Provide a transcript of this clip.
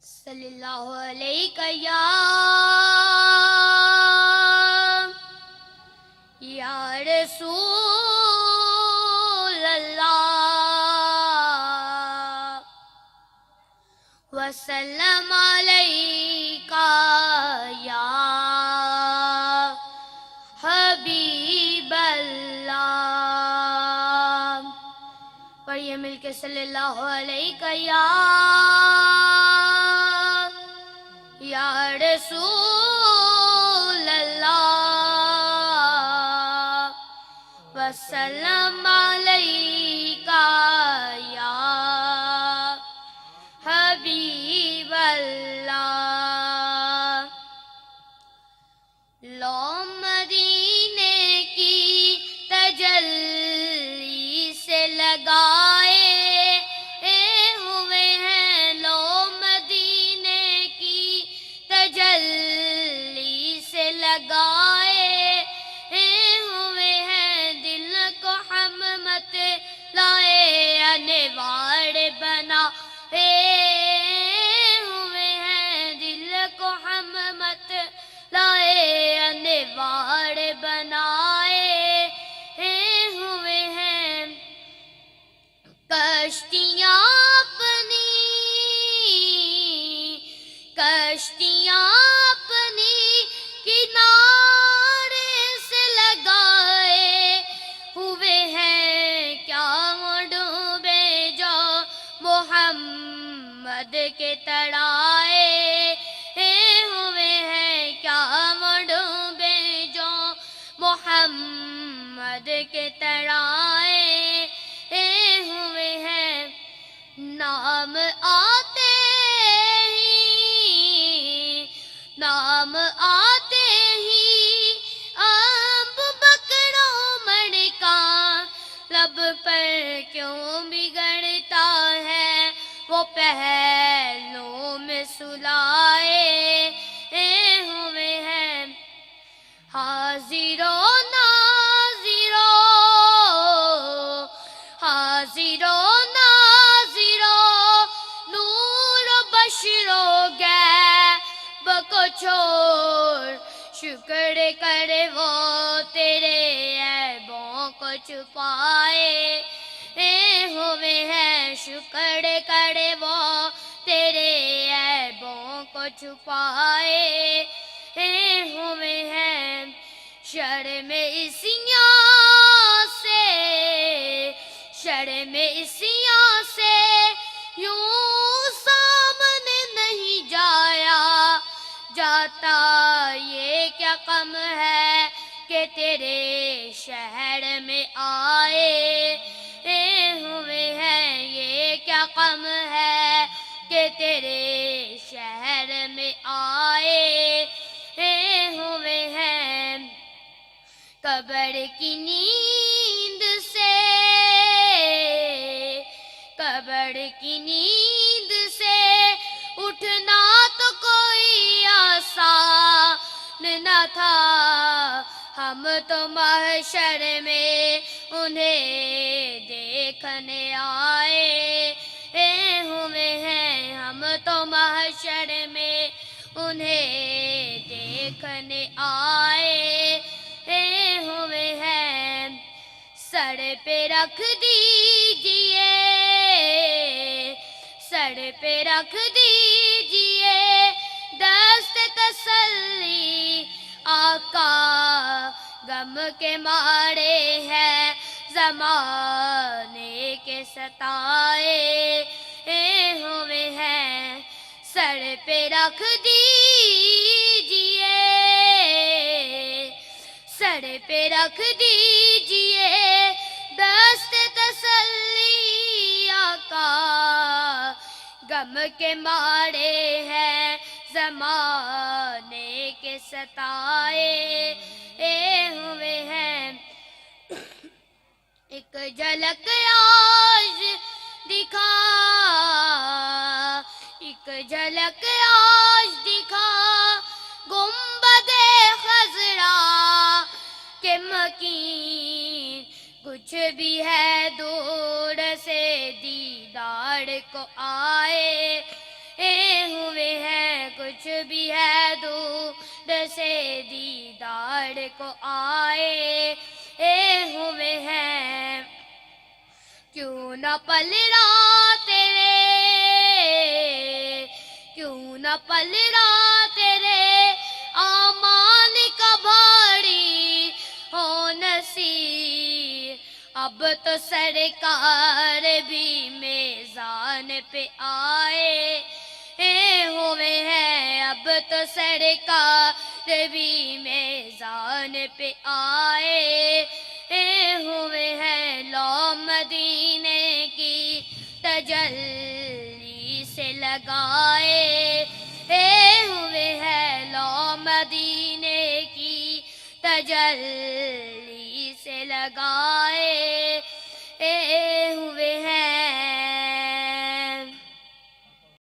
صلی اللہ علیہ یا رسول اللہ وسلم علیکہ یا حبیب اللہ. پڑھیے مل کے صلی اللہ علیہ یا رسول اللہ وسلم علیکہ یا حبیب اللہ. لو مدینے کی تجلی سے لگائے ہوئے ہیں، لو مدینے کی تجلی سے لگائے ہوئے ہیں، دل کو ہم مت لائے انوار بنا ہوئے ہیں، دل کو ہم مت لائے انوار بنائے ہوئے ہیں. کشتیاں اپنی کنارے سے لگائے ہوئے ہیں، کیا ڈوبے جو محمد کے تڑائے ہوئے ہیں، کیا ڈوبے جو محمد کے تڑائے ہوئے ہیں. نام آتے ہی ابو بکر عمر کا لب پر کیوں بگڑتا ہے، وہ پہلوں میں سلائے ہوئے ہیں. حاضرو ناظرو نور و بشرو غیب کو چھوڑ، شکر کرے وہ تیرے عیبوں کو چھپائے ہوئے ہیں، شکر کرے وہ تیرے عیبوں کو چھپائے ہوئے ہیں. شرم اسیاں سے یوں سامنے نہیں جاتا، یہ کیا غم ہے کہ تیرے شہر میں آئے ہوئے ہیں، یہ کیا غم ہے کہ تیرے شہر میں آئے ہوئے ہیں. قبر کی نیند سے اٹھنا تو کوئی آسان نہ تھا، ہم تو محشر میں انہیں دیکھنے آئے ہوئے ہیں، ہم تو محشر میں انہیں دیکھنے آئے ہوئے ہیں. سر پہ رکھ دیجئے دست تسلی، آقا غم کے مارے ہیں زمانے کے ستائے ہوئے ہیں. سر پہ رکھ دیجئے دست تسلی، آقا غم کے مارے ہیں زمانے کے ستائے ہوئے ہیں. ایک جھلک آج دکھا گنبد خضرا کے مکین، کچھ بھی ہے دور سے دیدار کو آئے ہوئے کچھ بھی ہے دور سے دیدار کو آئے ہوئے ہیں، کیوں نہ پل رہا تیرے، کیوں نہ پل رہا تیرے امان کا بھاری ہو نصیب، اب تو سرکار بھی میزان پہ آئے ہوئے ہیں، اب تو سرکار بھی میزان پہ آئے ہوئے ہیں، لو مدینے کی تجلی سے لگائے ہوئے ہیں، لو مدینے کی تجلی سے لگائے ہوئے ہیں۔